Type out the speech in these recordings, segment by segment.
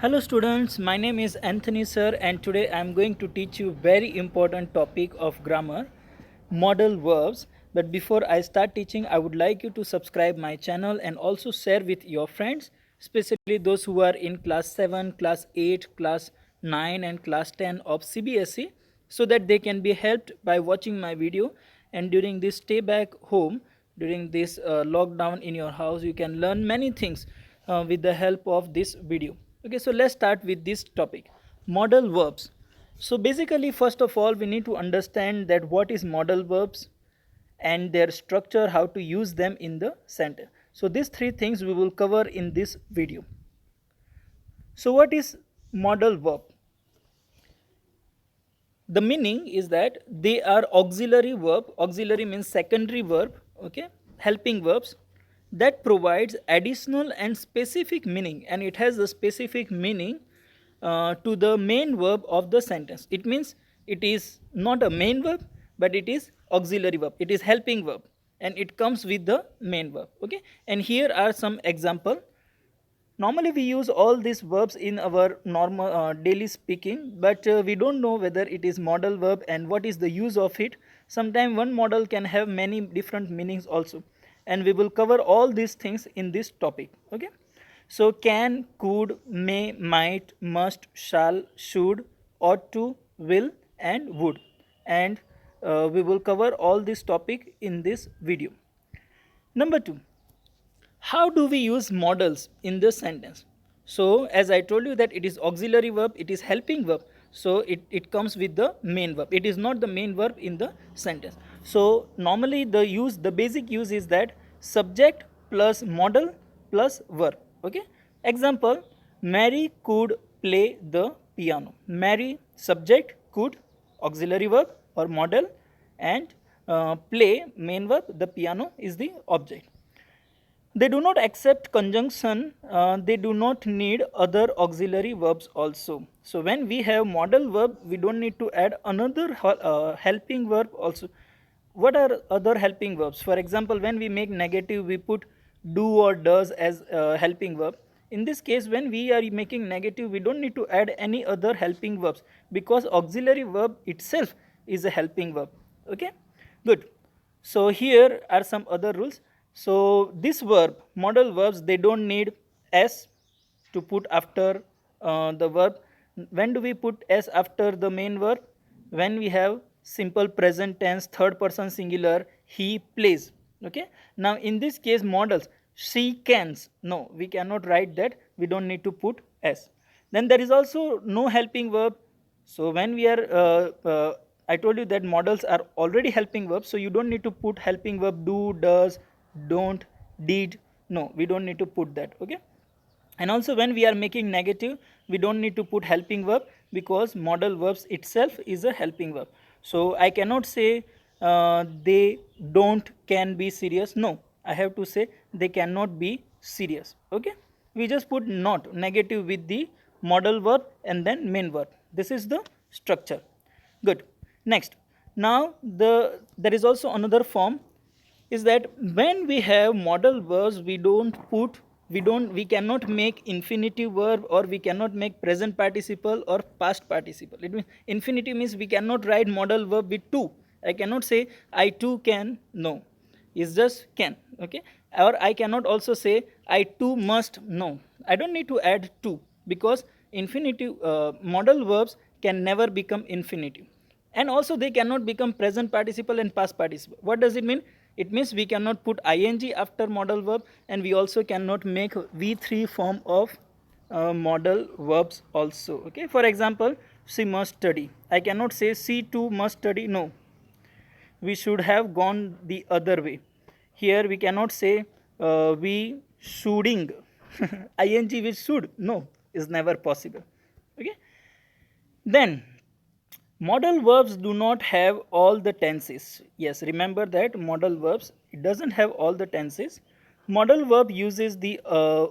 Hello students, my name is Anthony sir and today I am going to teach you very important topic of grammar, modal verbs. But before I start teaching, I would like you to subscribe my channel and also share with your friends, especially those who are in class 7, class 8, class 9 and class 10 of CBSE, so that they can be helped by watching my video. And during this stay back home, during this lockdown in your house, you can learn many things with the help of this video. Okay, so let's start with this topic, modal verbs. So basically, first of all, we need to understand that what is modal verbs and their structure, how to use them in the sentence. So these three things we will cover in this video. So what is modal verb? The meaning is that they are auxiliary verb. Auxiliary means secondary verb, okay, helping verbs that provides additional and specific meaning, and it has a specific meaning to the main verb of the sentence. It means it is not a main verb, but it is auxiliary verb, it is helping verb, and it comes with the main verb. Okay, and here are some example. Normally we use all these verbs in our normal daily speaking, but we don't know whether it is modal verb and what is the use of it. Sometimes one modal can have many different meanings also, and we will cover all these things in this topic. Okay, so can, could, may, might, must, shall, should, ought to, will and would, and we will cover all this topic in this video. Number 2, how do we use modals in this sentence? So as I told you that it is auxiliary verb, it is helping verb, so it comes with the main verb. It is not the main verb in the sentence. So normally the basic use is that subject plus modal plus verb. Okay, example, Mary could play the piano. Mary, subject, could, auxiliary verb or modal, and play, main verb, the piano is the object. They do not accept conjunction, they do not need other auxiliary verbs also. So when we have modal verb, we don't need to add another helping verb also. What are other helping verbs? For example, when we make negative, we put do or does as helping verb. In this case, when we are making negative, we don't need to add any other helping verbs, because auxiliary verb itself is a helping verb. Okay, good. So here are some other rules. So this verb, modal verbs, they don't need s to put after the verb. When do we put s after the main verb? When we have simple present tense, third person singular, he plays. Okay, now in this case, modals, she cans, no, we cannot write that, we don't need to put s. Then there is also no helping verb. So when we are I told you that modals are already helping verbs, so you don't need to put helping verb do, does, don't, did, no, we don't need to put that. Okay, and also when we are making negative, we don't need to put helping verb, because modal verbs itself is a helping verb. So I cannot say they don't can be serious, no, I have to say they cannot be serious. Okay, we just put not negative with the modal verb and then main verb. This is the structure. Good. Next, now there is also another form, is that when we have modal verbs, we cannot make infinitive verb, or we cannot make present participle or past participle. It means infinitive means we cannot write modal verb with to. I cannot say I too can, no, it's just can. Okay, or I cannot also say I too must, no, I don't need to add to, because infinitive modal verbs can never become infinitive, and also they cannot become present participle and past participle. What does it mean? It means we cannot put ing after modal verb, and we also cannot make v3 form of modal verbs also. Okay, for example, she must study, I cannot say she too must study, no, we should have gone the other way. Here we cannot say we shoulding ing with should, no, is never possible. Okay, then modal verbs do not have all the tenses. Yes, remember that modal verbs, it doesn't have all the tenses. Modal verb uses the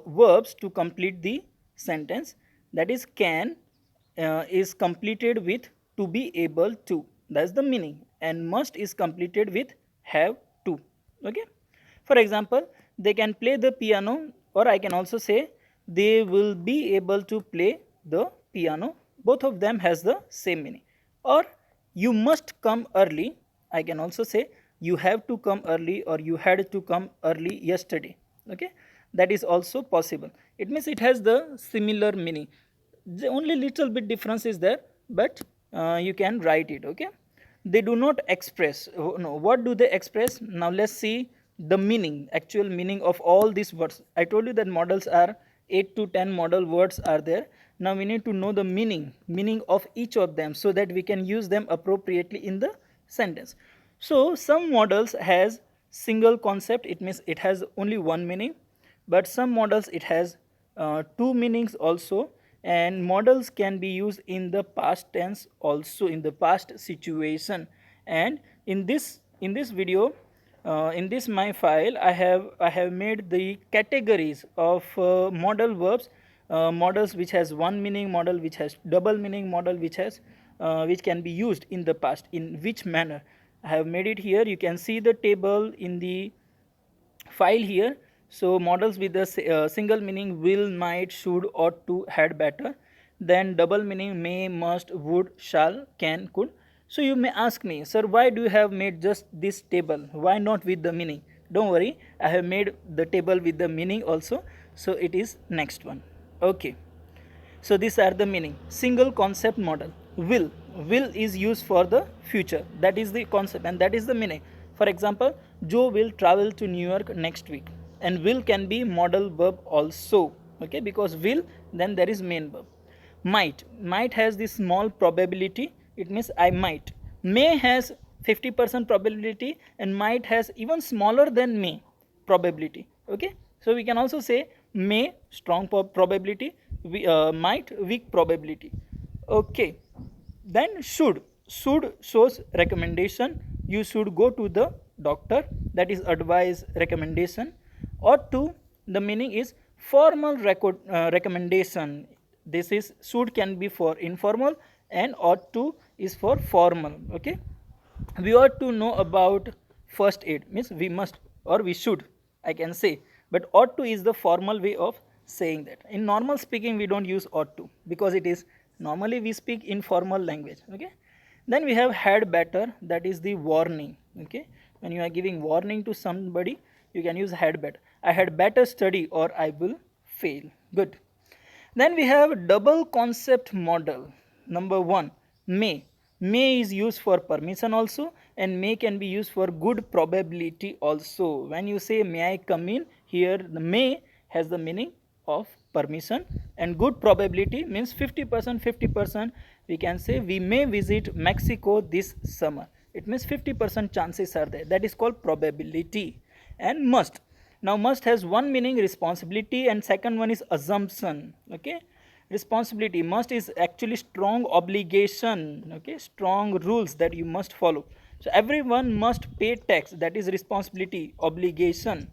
verbs to complete the sentence. That is, can is completed with to be able to. That's the meaning. And must is completed with have to. Okay. For example, they can play the piano, or I can also say they will be able to play the piano. Both of them has the same meaning. Or you must come early, I can also say you have to come early or you had to come early yesterday. Okay, that is also possible. It means it has the similar meaning. The only little bit difference is there, but you can write it. Okay, they do not express. No, what do they express? Now let's see the meaning, actual meaning of all these words. I told you that models are 8 to 10 model words are there. Now we need to know the meaning of each of them, so that we can use them appropriately in the sentence. So some models has single concept, it means it has only one meaning, but some models it has two meanings also, and models can be used in the past tense also, in the past situation. And in this video, in this my file, I have made the categories of modal verbs, models which has one meaning, model which has double meaning, model which can be used in the past, in which manner. I have made it here. You can see the table in the file here. So models with the single meaning will, might, should, ought to, had, better. Then double meaning may, must, would, shall, can, could. So you may ask me, sir, why do you have made just this table? Why not with the meaning? Don't worry, I have made the table with the meaning also. So it is next one. Okay. So these are the meaning. Single concept model. Will is used for the future. That is the concept and that is the meaning. For example, Joe will travel to New York next week. And will can be modal verb also. Okay, because will, then there is main verb. Might has this small probability. It means I might. May has 50% probability, and might has even smaller than may probability. Okay, so we can also say may, strong probability, might, weak probability. Okay, then should shows recommendation. You should go to the doctor, that is advice, recommendation. Ought to, the meaning is formal recommendation. This is should can be for informal, and ought to is for formal. Okay, we ought to know about first aid, means we must or we should, I can say, but ought to is the formal way of saying that. In normal speaking we don't use ought to, because it is normally we speak informal language. Okay, then we have had better, that is the warning. Okay, when you are giving warning to somebody, you can use had better. I had better study or I will fail. Good. Then we have double concept model. Number 1, may. May is used for permission also, and may can be used for good probability also. When you say may I come in, here the may has the meaning of permission, and good probability means 50%, 50%. We can say we may visit Mexico this summer. It means 50% chances are there. That is called probability. And must. Now must has one meaning, responsibility, and second one is assumption. Okay, responsibility. Must is actually strong obligation. Okay, strong rules that you must follow. So everyone must pay tax, that is responsibility, obligation.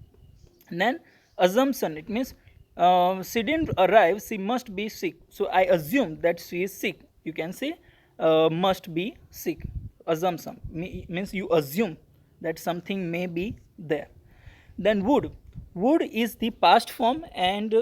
And then assumption, it means she didn't arrive, she must be sick, so I assume that she is sick. You can say must be sick. Assumption means you assume that something may be there. Then would is the past form, and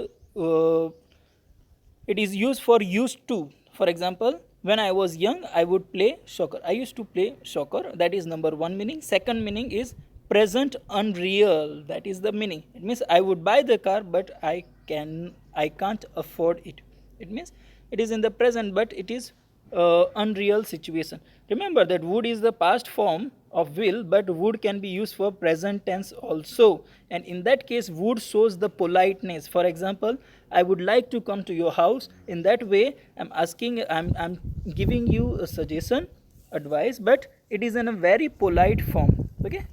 it is used for used to. For example, when I was young, I would play soccer. I used to play soccer. That is number 1 meaning. Second meaning is present unreal. That is the meaning. It means I would buy the car, but I can't afford it. It means it is in the present, but it is unreal situation. Remember that would is the past form of will, but would can be used for present tense also, and in that case would shows the politeness. For example, I would like to come to your house. In that way, I'm giving you a suggestion, advice, but it is in a very polite form. Okay,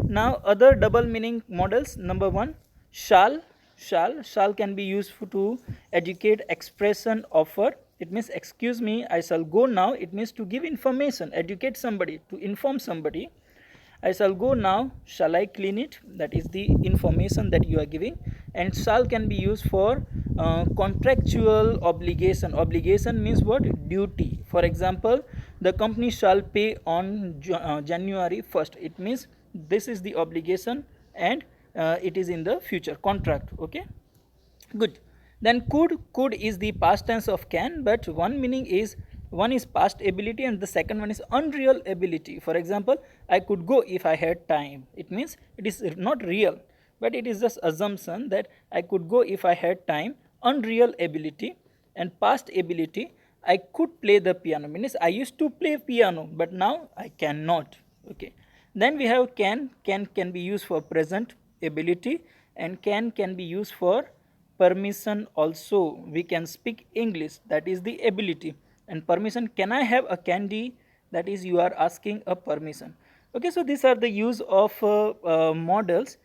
now other double meaning models. Number 1, shall can be used to educate, expression, offer. It means excuse me, I shall go now. It means to give information, educate somebody, to inform somebody. I shall go now, shall I clean it? That is the information that you are giving. And shall can be used for contractual obligation. Obligation means what? Duty. For example, the company shall pay on January 1st. It means this is the obligation, and it is in the future contract. Okay, good. Then could is the past tense of can, but one meaning is, one is past ability and the second one is unreal ability. For example, I could go if I had time. It means it is not real, but it is just assumption that I could go if I had time. Unreal ability. And past ability, I could play the piano, means I used to play piano but now I cannot. Okay. Then we have can be used for present ability, and can be used for permission also. We can speak English, that is the ability. And permission, can I have a candy, that is you are asking a permission. Okay, so these are the use of models.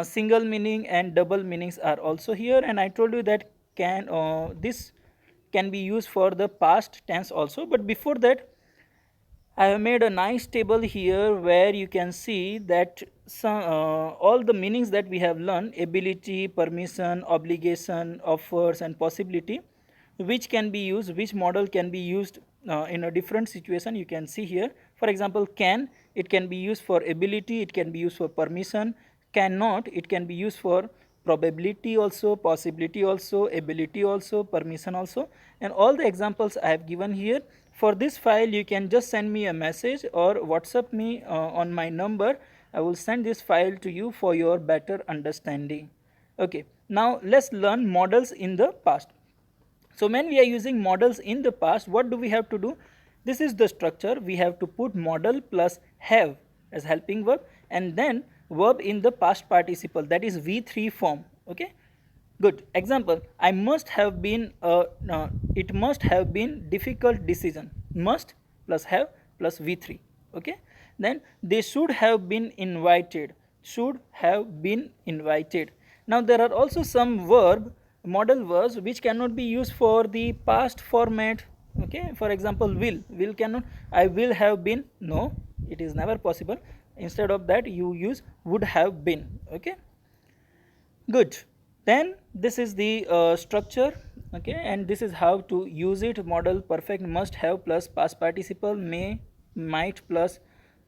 Single meaning and double meanings are also here, and I told you that this can be used for the past tense also. But before that, I have made a nice table here where you can see that all the meanings that we have learned: ability, permission, obligation, offers and possibility, which can be used, which model can be used in a different situation. You can see here, for example, can, it can be used for ability, it can be used for permission. Cannot, it can be used for probability also, possibility also, ability also, permission also. And all the examples I have given here. For this file, you can just send me a message or WhatsApp me on my number. I will send this file to you for your better understanding. Okay, now let's learn models in the past. So when we are using models in the past, what do we have to do? This is the structure. We have to put model plus have as helping verb, and then verb in the past participle, that is V3 form. Okay, good. Example, I must have been it must have been difficult decision. Must plus have plus V3. Okay, then they should have been invited. Should have been invited. Now there are also some model verbs which cannot be used for the past format. Okay, for example, will cannot, I will have been, no, it is never possible. Instead of that, you use would have been. Okay, good. Then this is the structure. Okay, and this is how to use it. Model perfect, must have plus past participle, may, might plus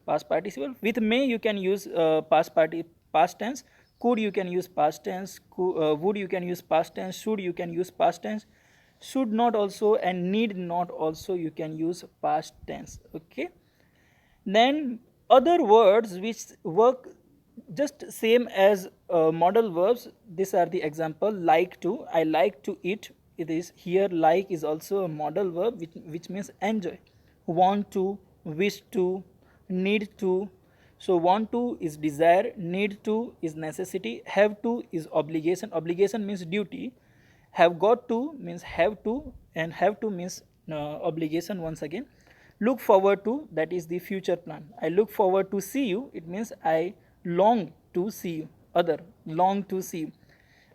past participle. With may you can use past tense. Could you can use past tense. Would you can use past tense. Should you can use past tense. Should not also, and need not also you can use past tense. Okay, then other words which work just same as model verbs, these are the example. Like to, I like to eat, it is here like is also a model verb which means enjoy. Want to, wish to, need to. So want to is desire, need to is necessity, have to is obligation. Obligation means duty. Have got to means have to, and have to means obligation once again. Look forward to, that is the future plan. I look forward to see you, it means I long to see you. Other, long to see you.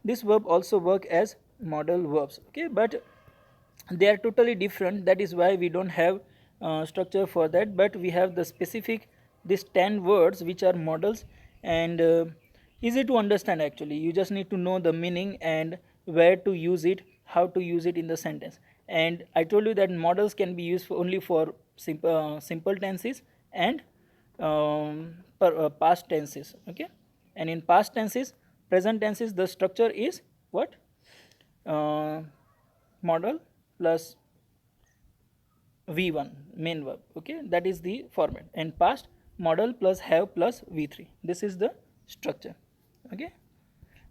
This verb also work as modal verbs. Okay, but they are totally different. That is why we don't have structure for that, but we have the specific, these 10 words which are models, and easy to understand actually. You just need to know the meaning and where to use it, how to use it in the sentence. And I told you that models can be used only for simple tenses and past tenses. Okay, and in past tenses, present tenses, the structure is what? Model plus V1 main verb. Okay, that is the format. And past, model plus have plus V3. This is the structure. Okay,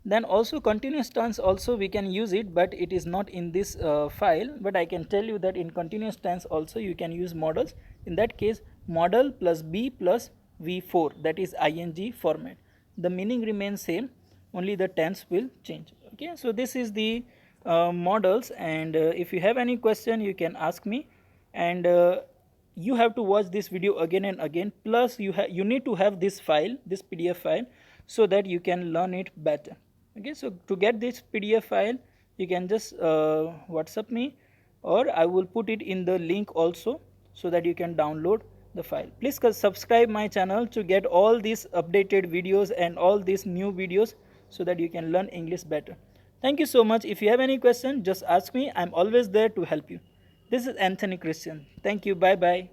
then also continuous tense also we can use it, but it is not in this file. But I can tell you that in continuous tense also you can use models. In that case, model plus be plus V4, that is ing format. The meaning remains same, only the tense will change. Okay, so this is the models, and if you have any question you can ask me. And you have to watch this video again and again, plus you need to have this file, this PDF file, so that you can learn it better. Okay, so to get this PDF file you can just WhatsApp me, or I will put it in the link also, so that you can download the file. Please subscribe my channel to get all these updated videos and all these new videos, so that you can learn English better. Thank you so much. If you have any question, just ask me. I'm always there to help you. This is Anthony Christian. Thank you. Bye bye.